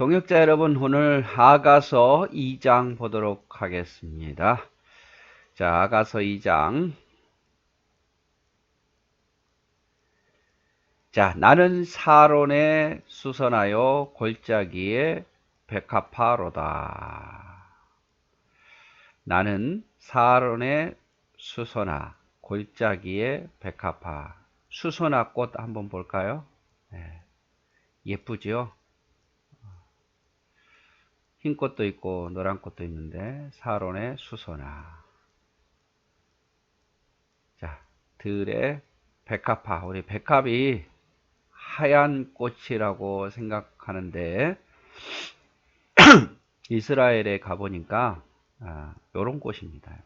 동역자 여러분, 오늘 아가서 2장 보도록 하겠습니다. 자, 아가서 2장. 자, 나는 사론에 수선하여 골짜기에 백합화로다. 나는 사론에 수선하 골짜기에 백합화. 수선화 꽃 한번 볼까요? 네, 예쁘죠? 흰 꽃도 있고 노란 꽃도 있는데 사론의 수선화. 자, 들의 백합화. 우리 백합이 하얀 꽃이라고 생각하는데 이스라엘에 가보니까 요런 꽃입니다.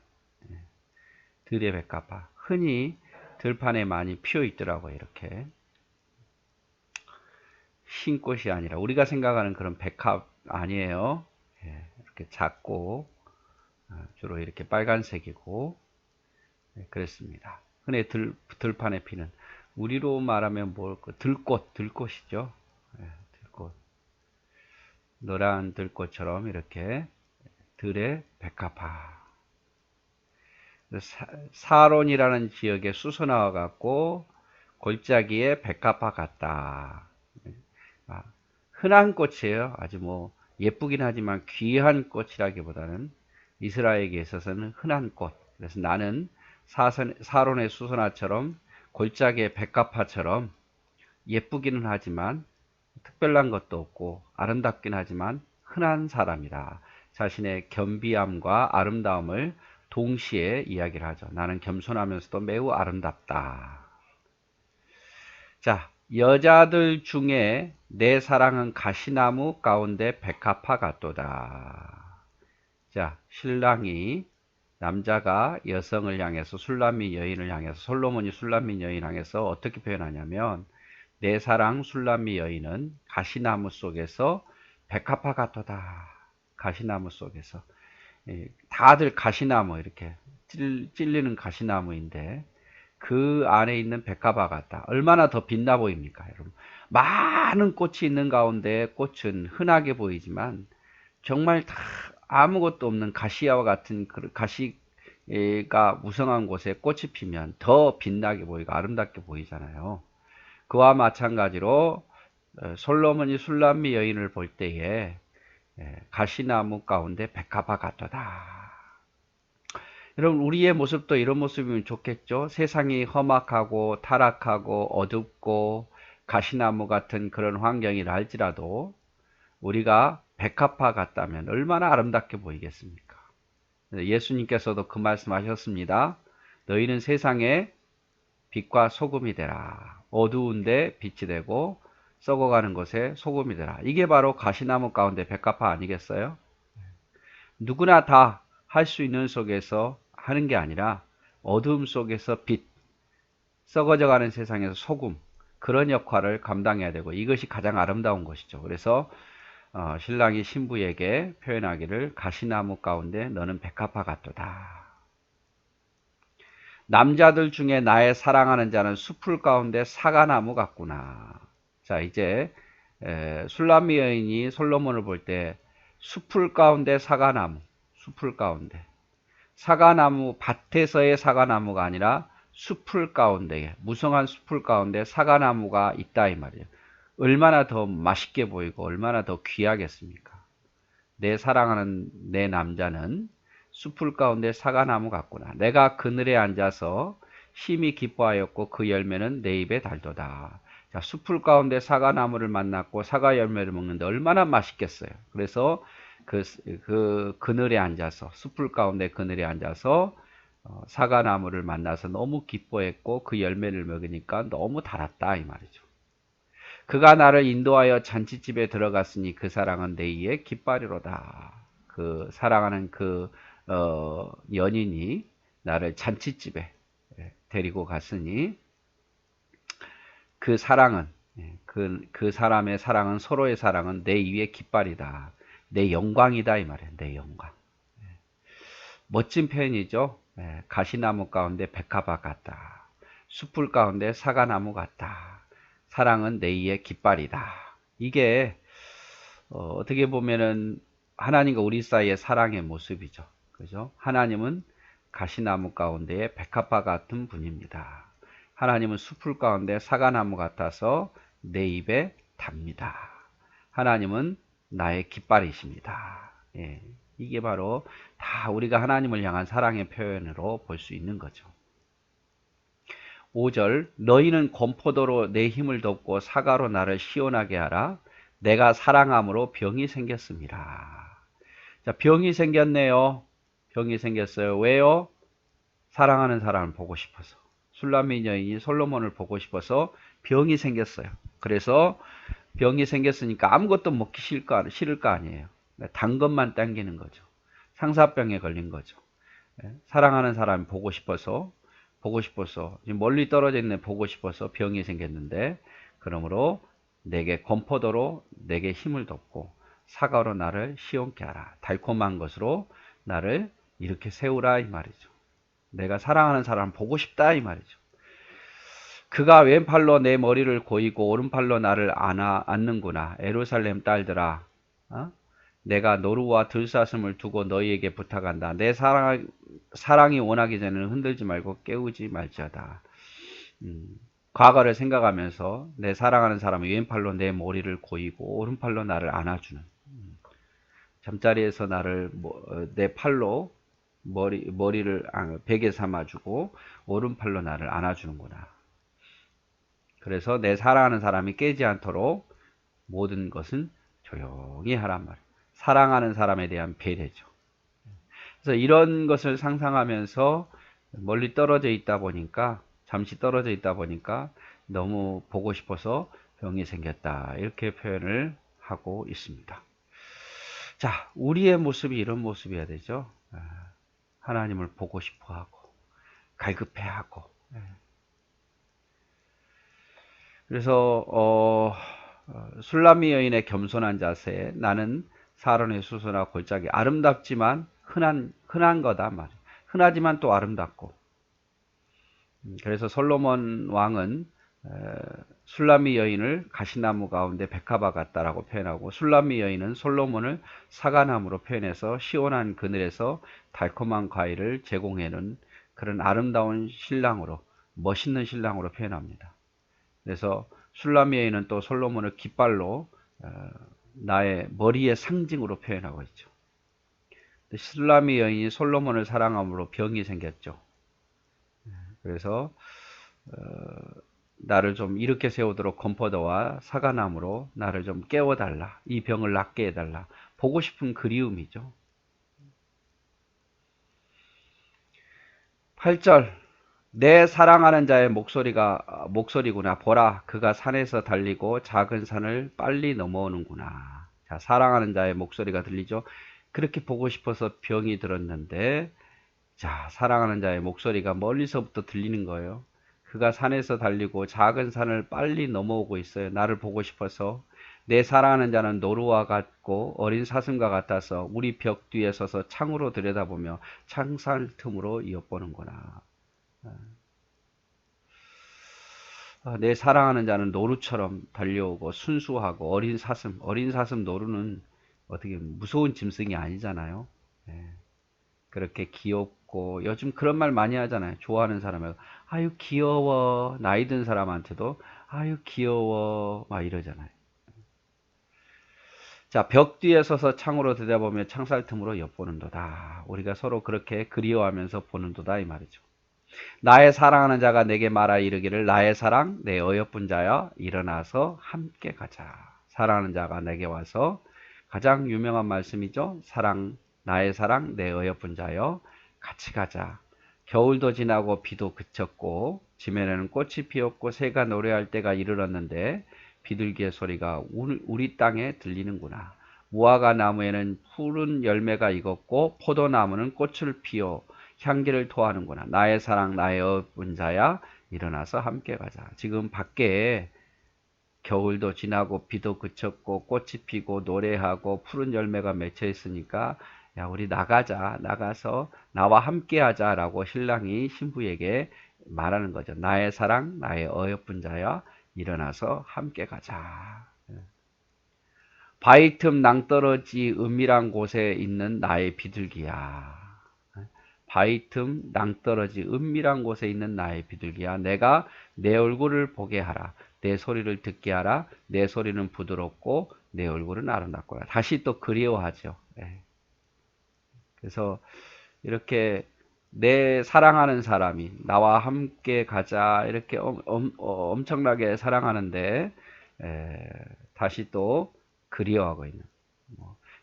들의 백합화. 흔히 들판에 많이 피어 있더라고요. 이렇게 흰 꽃이 아니라 우리가 생각하는 그런 백합 아니에요. 이렇게 작고 주로 이렇게 빨간색이고 그랬습니다. 흔히 들판에 피는 우리로 말하면 들꽃이죠. 들꽃. 노란 들꽃처럼 이렇게 들의 백합화. 사론이라는 지역에 수선화가 같고 골짜기에 백합화 같다. 흔한 꽃이에요. 아주 예쁘긴 하지만 귀한 꽃이라기보다는 이스라엘에게 있어서는 흔한 꽃. 그래서 나는 사론의 수선화처럼 골짜기의 백합화처럼 예쁘기는 하지만 특별한 것도 없고 아름답긴 하지만 흔한 사람이다. 자신의 겸비함과 아름다움을 동시에 이야기를 하죠. 나는 겸손하면서도 매우 아름답다. 자, 여자들 중에 내 사랑은 가시나무 가운데 백합화 같도다. 자, 신랑이 남자가 여성을 향해서 술람미 여인을 향해서 솔로몬이 술람미 여인을 향해서 어떻게 표현하냐면 내 사랑 술람미 여인은 가시나무 속에서 백합화 같도다. 가시나무 속에서 다들 가시나무 이렇게 찔리는 가시나무인데 그 안에 있는 백합화 같다. 얼마나 더 빛나 보입니까, 여러분? 많은 꽃이 있는 가운데 꽃은 흔하게 보이지만 정말 다 아무것도 없는 가시와 같은 가시가 무성한 곳에 꽃이 피면 더 빛나게 보이고 아름답게 보이잖아요. 그와 마찬가지로 솔로몬이 술람미 여인을 볼 때에 가시나무 가운데 백합화 같도다. 여러분, 우리의 모습도 이런 모습이면 좋겠죠? 세상이 험악하고 타락하고 어둡고 가시나무 같은 그런 환경이라 할지라도 우리가 백합화 같다면 얼마나 아름답게 보이겠습니까? 예수님께서도 그 말씀하셨습니다. 너희는 세상의 빛과 소금이 되라. 어두운데 빛이 되고 썩어가는 곳에 소금이 되라. 이게 바로 가시나무 가운데 백합화 아니겠어요? 누구나 다 할 수 있는 속에서 하는 게 아니라 어두움 속에서 빛, 썩어져가는 세상에서 소금, 그런 역할을 감당해야 되고 이것이 가장 아름다운 것이죠. 그래서 신랑이 신부에게 표현하기를 가시나무 가운데 너는 백합화 같도다. 남자들 중에 나의 사랑하는 자는 숲풀 가운데 사과나무 같구나. 자, 이제 술람미 여인이 솔로몬을 볼 때 숲풀 가운데 사과나무, 숲풀 가운데 사과나무 밭에서의 사과나무가 아니라 숲풀 가운데 무성한 숲풀 가운데 사과나무가 있다 이 말이에요. 얼마나 더 맛있게 보이고 얼마나 더 귀하겠습니까? 내 사랑하는 내 남자는 숲풀 가운데 사과나무 같구나. 내가 그늘에 앉아서 심히 기뻐하였고 그 열매는 내 입에 달도다. 자, 숲풀 가운데 사과나무를 만났고 사과 열매를 먹는데 얼마나 맛있겠어요. 그래서 그 그늘에 앉아서 숲풀 가운데 그늘에 앉아서 사과나무를 만나서 너무 기뻐했고 그 열매를 먹으니까 너무 달았다 이 말이죠. 그가 나를 인도하여 잔치집에 들어갔으니 그 사랑은 내 이에 깃발이로다. 그 사랑하는 연인이 나를 잔치집에 데리고 갔으니 그 사랑은 그 사람의 사랑은 서로의 사랑은 내 위에 깃발이다. 내 영광이다 이 말이에요. 내 영광. 멋진 표현이죠. 가시나무 가운데 백합화 같다. 숲풀 가운데 사과나무 같다. 사랑은 내 위에 깃발이다. 이게 어떻게 보면은 하나님과 우리 사이의 사랑의 모습이죠. 그죠? 하나님은 가시나무 가운데의 백합화 같은 분입니다. 하나님은 숲풀 가운데 사과나무 같아서 내 입에 답니다. 하나님은 나의 깃발이십니다. 예, 이게 바로 다 우리가 하나님을 향한 사랑의 표현으로 볼 수 있는 거죠. 5절 너희는 건포도로 내 힘을 덮고 사과로 나를 시원하게 하라. 내가 사랑함으로 병이 생겼습니다. 자, 병이 생겼네요. 병이 생겼어요. 왜요? 사랑하는 사람을 보고 싶어서. 술람미 여인이 솔로몬을 보고 싶어서 병이 생겼어요. 그래서 병이 생겼으니까 아무것도 먹기 싫을 거 아니에요. 단 것만 당기는 거죠. 상사병에 걸린 거죠. 사랑하는 사람이 보고 싶어서 멀리 떨어져 있는 보고 싶어서 병이 생겼는데, 그러므로 내게 건포도로 내게 힘을 덮고 사과로 나를 시원케 하라. 달콤한 것으로 나를 이렇게 세우라 이 말이죠. 내가 사랑하는 사람 보고 싶다 이 말이죠. 그가 왼팔로 내 머리를 고이고 오른팔로 나를 안는구나. 예루살렘 딸들아, 내가 노루와 들사슴을 두고 너희에게 부탁한다. 내 사랑이 원하기 전에는 흔들지 말고 깨우지 말지어다. 과거를 생각하면서 내 사랑하는 사람이 왼팔로 내 머리를 고이고 오른팔로 나를 안아주는, 잠자리에서 나를 내 팔로 머리를 베개 삼아주고 오른팔로 나를 안아주는구나. 그래서 내 사랑하는 사람이 깨지 않도록 모든 것은 조용히 하란 말이에요. 사랑하는 사람에 대한 배려죠. 그래서 이런 것을 상상하면서 멀리 떨어져 있다 보니까, 잠시 떨어져 있다 보니까 너무 보고 싶어서 병이 생겼다. 이렇게 표현을 하고 있습니다. 자, 우리의 모습이 이런 모습이어야 되죠. 하나님을 보고 싶어 하고, 갈급해 하고. 그래서, 술람미 여인의 겸손한 자세, 나는 사론의 수수나 골짜기, 아름답지만 흔한 거다 말이야. 흔하지만 또 아름답고. 그래서 솔로몬 왕은 술람미 여인을 가시나무 가운데 백합화 같다라고 표현하고, 술람미 여인은 솔로몬을 사과나무로 표현해서 시원한 그늘에서 달콤한 과일을 제공해는 그런 아름다운 신랑으로, 멋있는 신랑으로 표현합니다. 그래서 술람미 여인은 또 솔로몬을 깃발로 나의 머리의 상징으로 표현하고 있죠. 술람미 여인이 솔로몬을 사랑함으로 병이 생겼죠. 그래서 나를 좀 이렇게 세우도록 건포도와 사과나무로 나를 좀 깨워달라. 이 병을 낫게 해달라. 보고 싶은 그리움이죠. 8절 내 사랑하는 자의 목소리구나. 보라, 그가 산에서 달리고 작은 산을 빨리 넘어오는구나. 자, 사랑하는 자의 목소리가 들리죠. 그렇게 보고 싶어서 병이 들었는데, 자, 사랑하는 자의 목소리가 멀리서부터 들리는 거예요. 그가 산에서 달리고 작은 산을 빨리 넘어오고 있어요. 나를 보고 싶어서. 내 사랑하는 자는 노루와 같고 어린 사슴과 같아서 우리 벽 뒤에 서서 창으로 들여다보며 창살 틈으로 엿보는구나. 내 사랑하는 자는 노루처럼 달려오고 순수하고 어린 사슴 노루는 어떻게 무서운 짐승이 아니잖아요. 그렇게 귀엽고, 요즘 그런 말 많이 하잖아요. 좋아하는 사람에게 아유 귀여워. 나이 든 사람한테도 아유 귀여워 막 이러잖아요. 자, 벽 뒤에 서서 창으로 들여다보며 창살 틈으로 엿보는도다. 우리가 서로 그렇게 그리워하면서 보는도다 이 말이죠. 나의 사랑하는 자가 내게 말하 이르기를 나의 사랑 내 어여쁜 자여 일어나서 함께 가자. 사랑하는 자가 내게 와서, 가장 유명한 말씀이죠. 나의 사랑 내 어여쁜 자여 같이 가자. 겨울도 지나고 비도 그쳤고 지면에는 꽃이 피었고 새가 노래할 때가 이르렀는데 비둘기의 소리가 우리 땅에 들리는구나. 무화과 나무에는 푸른 열매가 익었고 포도나무는 꽃을 피워 향기를 토하는구나. 나의 사랑 나의 어여쁜 자야 일어나서 함께 가자. 지금 밖에 겨울도 지나고 비도 그쳤고 꽃이 피고 노래하고 푸른 열매가 맺혀 있으니까 야, 우리 나가서 나와 함께 하자라고 신랑이 신부에게 말하는 거죠. 나의 사랑 나의 어여쁜 자야 일어나서 함께 가자. 바위 틈 낭떠러지 은밀한 곳에 있는 나의 비둘기야. 바위 틈 낭떠러지 은밀한 곳에 있는 나의 비둘기야. 내가 내 얼굴을 보게 하라. 내 소리를 듣게 하라. 내 소리는 부드럽고 내 얼굴은 아름답구나. 다시 또 그리워하죠. 예. 그래서 이렇게 내 사랑하는 사람이 나와 함께 가자 이렇게 엄청나게 사랑하는데 다시 또 그리워하고 있는,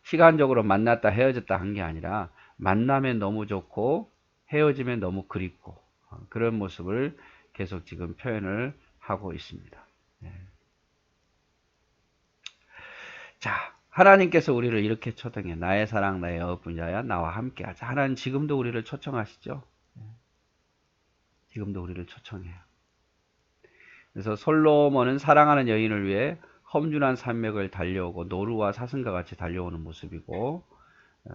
시간적으로 만났다 헤어졌다 한 게 아니라 만나면 너무 좋고 헤어지면 너무 그립고 그런 모습을 계속 지금 표현을 하고 있습니다. 자, 하나님께서 우리를 이렇게 초청해요. 나의 사랑 나의 어분자야 나와 함께하자. 하나님 지금도 우리를 초청하시죠. 지금도 우리를 초청해요. 그래서 솔로몬은 사랑하는 여인을 위해 험준한 산맥을 달려오고 노루와 사슴과 같이 달려오는 모습이고,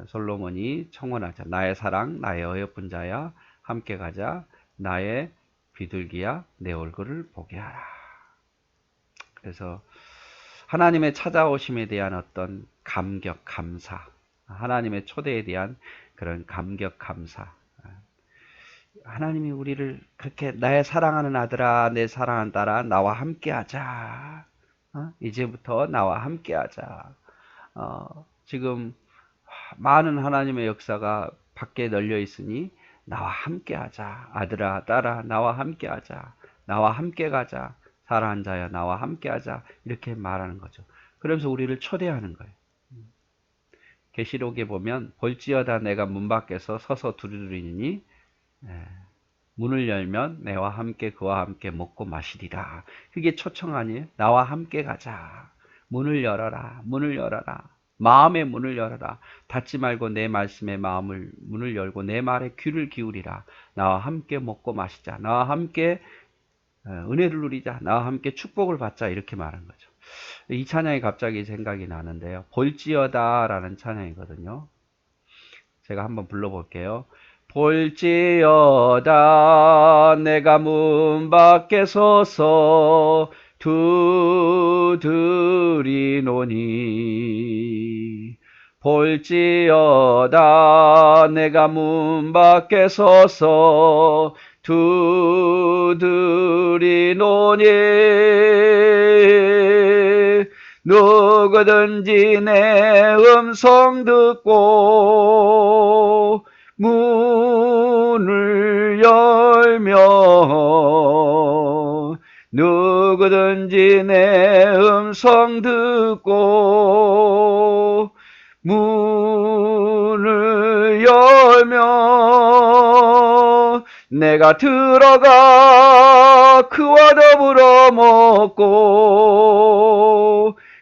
솔로몬이 청원하자. 나의 사랑 나의 어여쁜 자야 함께 가자. 나의 비둘기야 내 얼굴을 보게 하라. 그래서 하나님의 찾아오심에 대한 어떤 감격, 감사, 하나님의 초대에 대한 그런 감격, 감사. 하나님이 우리를 그렇게 나의 사랑하는 아들아, 내 사랑하는 딸아, 나와 함께 하자. 이제부터 나와 함께 하자. 지금 많은 하나님의 역사가 밖에 널려 있으니 나와 함께 하자. 아들아, 딸아, 나와 함께 하자. 나와 함께 가자. 사랑하는 자야, 나와 함께 하자. 이렇게 말하는 거죠. 그러면서 우리를 초대하는 거예요. 계시록에 보면 볼지어다 내가 문 밖에서 서서 두드리니 문을 열면 내와 함께 그와 함께 먹고 마시리라. 그게 초청 아니에요? 나와 함께 가자. 문을 열어라. 문을 열어라. 마음의 문을 열어라. 닫지 말고 내 말씀에 문을 열고 내 말에 귀를 기울이라. 나와 함께 먹고 마시자. 나와 함께 은혜를 누리자. 나와 함께 축복을 받자. 이렇게 말한 거죠. 이 찬양이 갑자기 생각이 나는데요. 볼지어다 라는 찬양이거든요. 제가 한번 불러볼게요. 볼지어다 내가 문 밖에 서서 두드리노니 볼지어다 내가 문 밖에 서서 두드리노니 누구든지 내 음성 듣고 문을 열면 누구든지 내 음성 듣고 문을 열면 내가 들어가 그와 더불어 먹고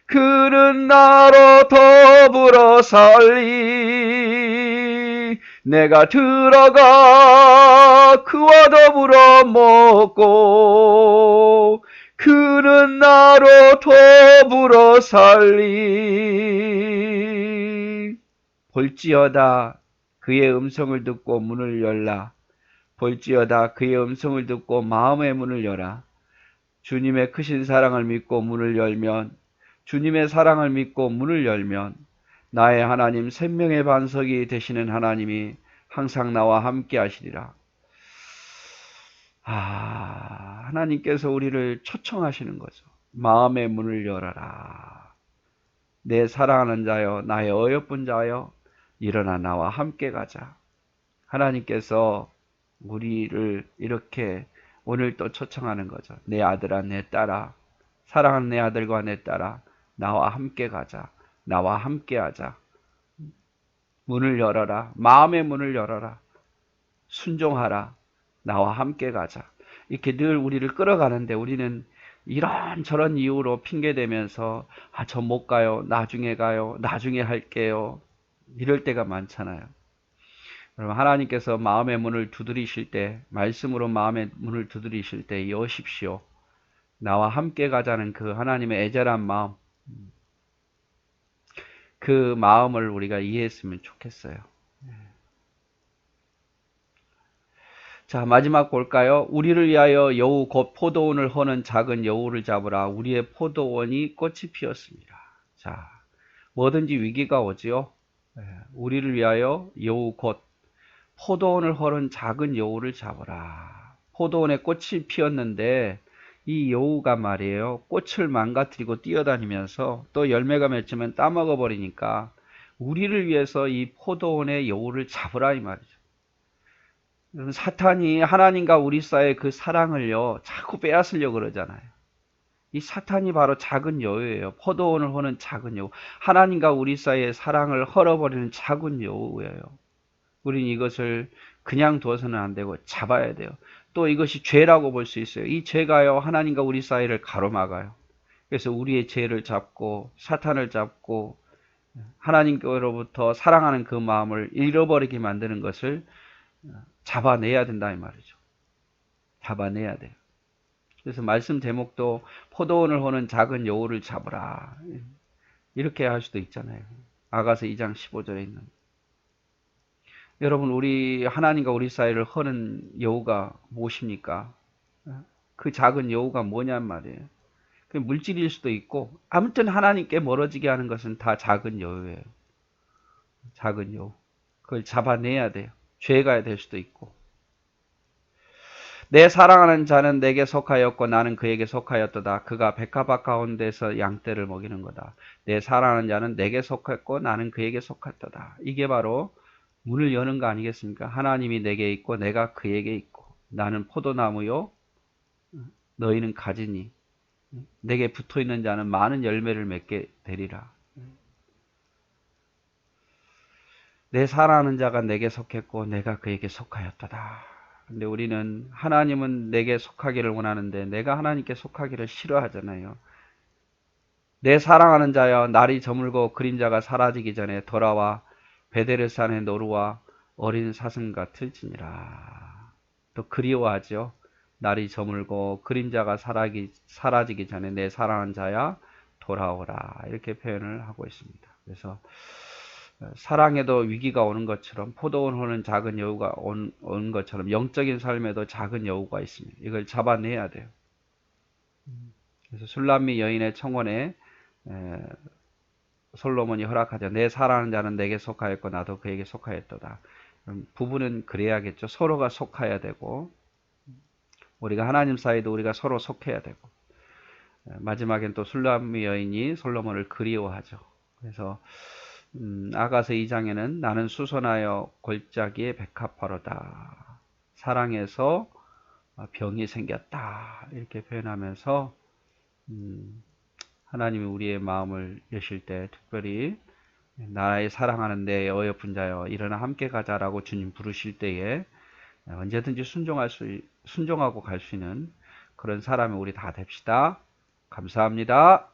그는 나로 더불어 살리. 내가 들어가 그와 더불어 먹고 그는 나로 더불어 살리. 볼지어다 그의 음성을 듣고 문을 열라. 볼지어다 그의 음성을 듣고 마음의 문을 열라. 주님의 크신 사랑을 믿고 문을 열면, 주님의 사랑을 믿고 문을 열면 나의 하나님 생명의 반석이 되시는 하나님이 항상 나와 함께 하시리라. 하나님께서 우리를 초청하시는 거죠. 마음의 문을 열어라. 내 사랑하는 자여, 나의 어여쁜 자여, 일어나 나와 함께 가자. 하나님께서 우리를 이렇게 오늘 또 초청하는 거죠. 내 아들아, 내 딸아, 사랑하는 내 아들과 내 딸아, 나와 함께 가자. 나와 함께 하자. 문을 열어라. 마음의 문을 열어라. 순종하라. 나와 함께 가자. 이렇게 늘 우리를 끌어가는데 우리는 이런저런 이유로 핑계대면서 저 못 가요. 나중에 가요. 나중에 할게요. 이럴 때가 많잖아요. 여러분, 하나님께서 마음의 문을 두드리실 때, 말씀으로 마음의 문을 두드리실 때 여십시오. 나와 함께 가자는 그 하나님의 애절한 마음, 그 마음을 우리가 이해했으면 좋겠어요. 자, 마지막 볼까요? 우리를 위하여 여우 곧 포도원을 허는 작은 여우를 잡으라. 우리의 포도원이 꽃이 피었습니다. 자, 뭐든지 위기가 오지요. 우리를 위하여 여우 곧 포도원을 허른 작은 여우를 잡으라. 포도원에 꽃이 피었는데 이 여우가 말이에요. 꽃을 망가뜨리고 뛰어다니면서 또 열매가 맺히면 따먹어 버리니까 우리를 위해서 이 포도원의 여우를 잡으라 이 말이죠. 사탄이 하나님과 우리 사이의 그 사랑을요 자꾸 빼앗으려고 그러잖아요. 이 사탄이 바로 작은 여우예요. 포도원을 허는 작은 여우. 하나님과 우리 사이의 사랑을 헐어버리는 작은 여우예요. 우린 이것을 그냥 둬서는 안 되고 잡아야 돼요. 또 이것이 죄라고 볼 수 있어요. 이 죄가요 하나님과 우리 사이를 가로막아요. 그래서 우리의 죄를 잡고 사탄을 잡고 하나님께로부터 사랑하는 그 마음을 잃어버리게 만드는 것을 잡아내야 된다 이 말이죠. 잡아내야 돼요. 그래서 말씀 제목도 포도원을 허는 작은 여우를 잡으라 이렇게 할 수도 있잖아요. 아가서 2장 15절에 있는. 여러분 우리 하나님과 우리 사이를 허는 여우가 무엇입니까? 그 작은 여우가 뭐냔 말이에요. 그 물질일 수도 있고 아무튼 하나님께 멀어지게 하는 것은 다 작은 여우예요. 작은 여우. 그걸 잡아내야 돼요. 죄가 될 수도 있고. 내 사랑하는 자는 내게 속하였고 나는 그에게 속하였도다. 그가 백합화 가운데서 양떼를 먹이는 거다. 내 사랑하는 자는 내게 속했고 나는 그에게 속했도다. 이게 바로 문을 여는 거 아니겠습니까? 하나님이 내게 있고 내가 그에게 있고 나는 포도나무요 너희는 가지니 내게 붙어있는 자는 많은 열매를 맺게 되리라. 내 사랑하는 자가 내게 속했고 내가 그에게 속하였도다. 근데 우리는 하나님은 내게 속하기를 원하는데 내가 하나님께 속하기를 싫어하잖아요. 내 사랑하는 자여 날이 저물고 그림자가 사라지기 전에 돌아와 베데르산의 노루와 어린 사슴 같을지니라. 또 그리워하죠. 날이 저물고 그림자가 사라지기 전에 내 사랑하는 자야 돌아오라. 이렇게 표현을 하고 있습니다. 그래서 사랑에도 위기가 오는 것처럼 포도원 허는 작은 여우가 오는 것처럼 영적인 삶에도 작은 여우가 있습니다. 이걸 잡아내야 돼요. 그래서 술람미 여인의 청혼에 솔로몬이 허락하자. 내 사랑하는 자는 내게 속하였고 나도 그에게 속하였도다. 부부는 그래야겠죠. 서로가 속해야 되고 우리가 하나님 사이도 우리가 서로 속해야 되고 마지막엔 또 술람미 여인이 솔로몬을 그리워하죠. 그래서 아가서 2장에는 나는 수선하여 골짜기에 백합화로다. 사랑해서 병이 생겼다. 이렇게 표현하면서 하나님이 우리의 마음을 여실 때 특별히 나의 사랑하는 내 어여쁜 자여 일어나 함께 가자라고 주님 부르실 때에 언제든지 순종하고 갈 수 있는 그런 사람이 우리 다 됩시다. 감사합니다.